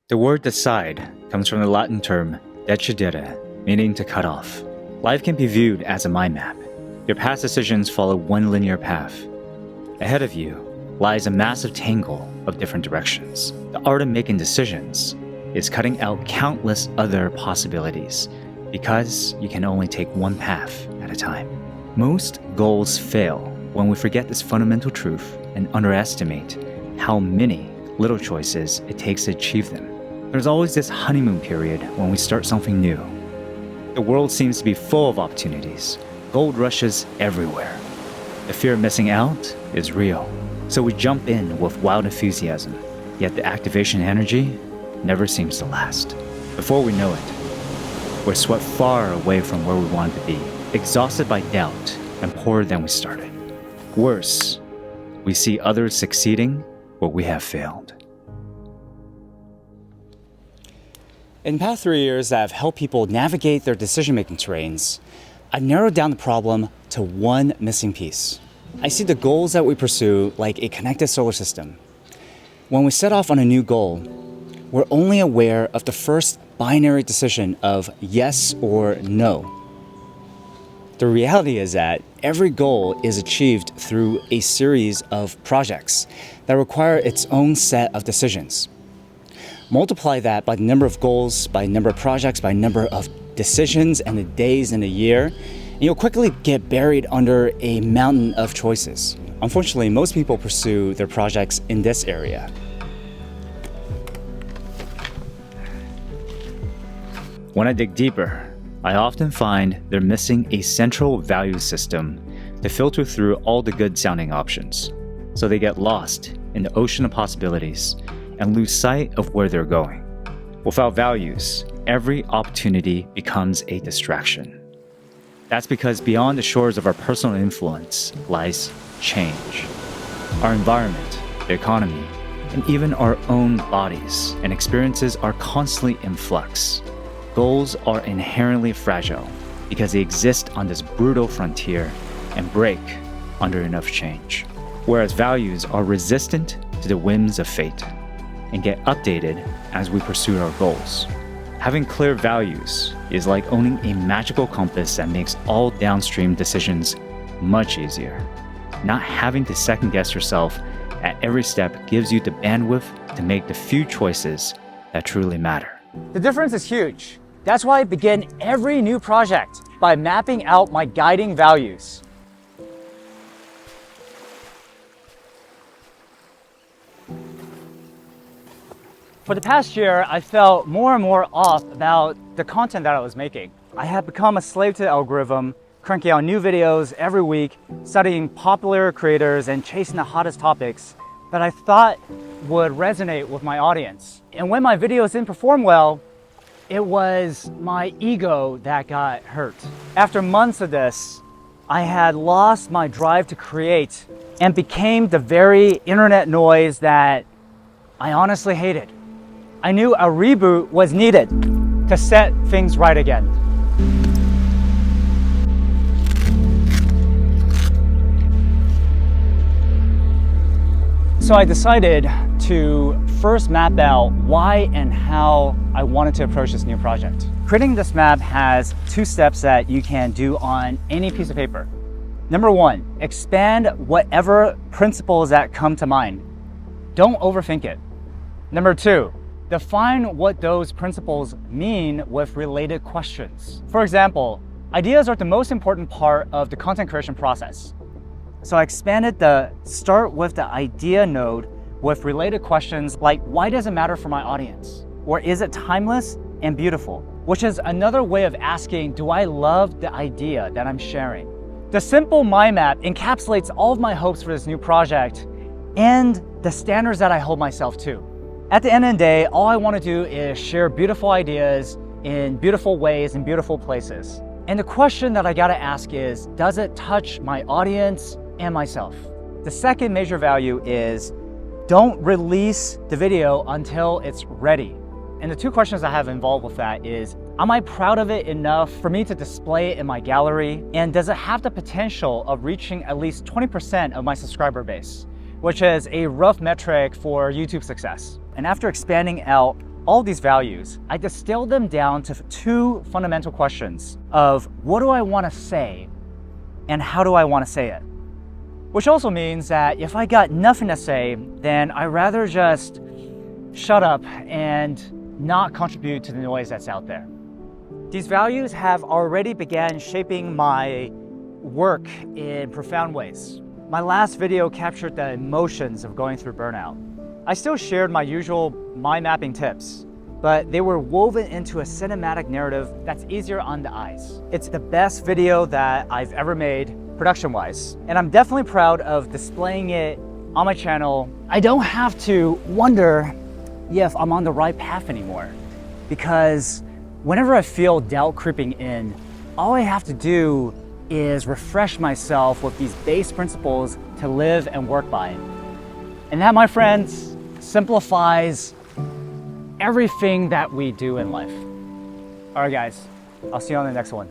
The word decide comes from the Latin term decidere, meaning to cut off. Life can be viewed as a mind map. Your past decisions follow one linear path. Ahead of you lies a massive tangle of different directions. The art of making decisions is cutting out countless other possibilities because you can only take one path at a time. Most goals fail when we forget this fundamental truth and underestimate how many little choices it takes to achieve them. There's always this honeymoon period when we start something new. The world seems to be full of opportunities, gold rushes everywhere. The fear of missing out is real, so we jump in with wild enthusiasm, yet the activation energy never seems to last. Before we know it, we're swept far away from where we wanted to be, exhausted by doubt and poorer than we started. Worse, we see others succeeding where we have failed. In the past 3 years that I've helped people navigate their decision-making terrains, I've narrowed down the problem to one missing piece. I see the goals that we pursue like a connected solar system. When we set off on a new goal, we're only aware of the first binary decision of yes or no. The reality is that every goal is achieved through a series of projects that require its own set of decisions. Multiply that by the number of goals, by the number of projects, by the number of decisions and the days in a year, and you'll quickly get buried under a mountain of choices. Unfortunately, most people pursue their projects in this area. When I dig deeper, I often find they're missing a central value system to filter through all the good-sounding options, so they get lost in the ocean of possibilities and lose sight of where they're going. Without values, every opportunity becomes a distraction. That's because beyond the shores of our personal influence lies change. Our environment, the economy, and even our own bodies and experiences are constantly in flux. Goals are inherently fragile because they exist on this brutal frontier and break under enough change. Whereas values are resistant to the whims of fate and get updated as we pursue our goals. Having clear values is like owning a magical compass that makes all downstream decisions much easier. Not having to second guess yourself at every step gives you the bandwidth to make the few choices that truly matter. The difference is huge. That's why I begin every new project by mapping out my guiding values. For the past year, I felt more and more off about the content that I was making. I had become a slave to the algorithm, cranking out new videos every week, studying popular creators and chasing the hottest topics that I thought would resonate with my audience. And when my videos didn't perform well, it was my ego that got hurt. After months of this, I had lost my drive to create and became the very internet noise that I honestly hated. I knew a reboot was needed to set things right again. So I decided to first map out why and how I wanted to approach this new project. Creating this map has 2 steps that you can do on any piece of paper. Number 1, expand whatever principles that come to mind. Don't overthink it. Number 2, define what those principles mean with related questions. For example, ideas are the most important part of the content creation process. So I expanded the start with the idea node with related questions like, why does it matter for my audience? Or is it timeless and beautiful? Which is another way of asking, do I love the idea that I'm sharing? The simple mind map encapsulates all of my hopes for this new project and the standards that I hold myself to. At the end of the day, all I want to do is share beautiful ideas in beautiful ways in beautiful places. And the question that I gotta ask is, does it touch my audience and myself? The second major value is, don't release the video until it's ready. And the 2 questions I have involved with that is, am I proud of it enough for me to display it in my gallery? And does it have the potential of reaching at least 20% of my subscriber base, which is a rough metric for YouTube success? And after expanding out all these values, I distilled them down to two fundamental questions of what do I want to say and how do I want to say it? Which also means that if I got nothing to say, then I'd rather just shut up and not contribute to the noise that's out there. These values have already began shaping my work in profound ways. My last video captured the emotions of going through burnout. I still shared my usual mind mapping tips, but they were woven into a cinematic narrative that's easier on the eyes. It's the best video that I've ever made production-wise, and I'm definitely proud of displaying it on my channel. I don't have to wonder if I'm on the right path anymore, because whenever I feel doubt creeping in, all I have to do is refresh myself with these base principles to live and work by. And that, my friends, simplifies everything that we do in life. All right, guys, I'll see you on the next one.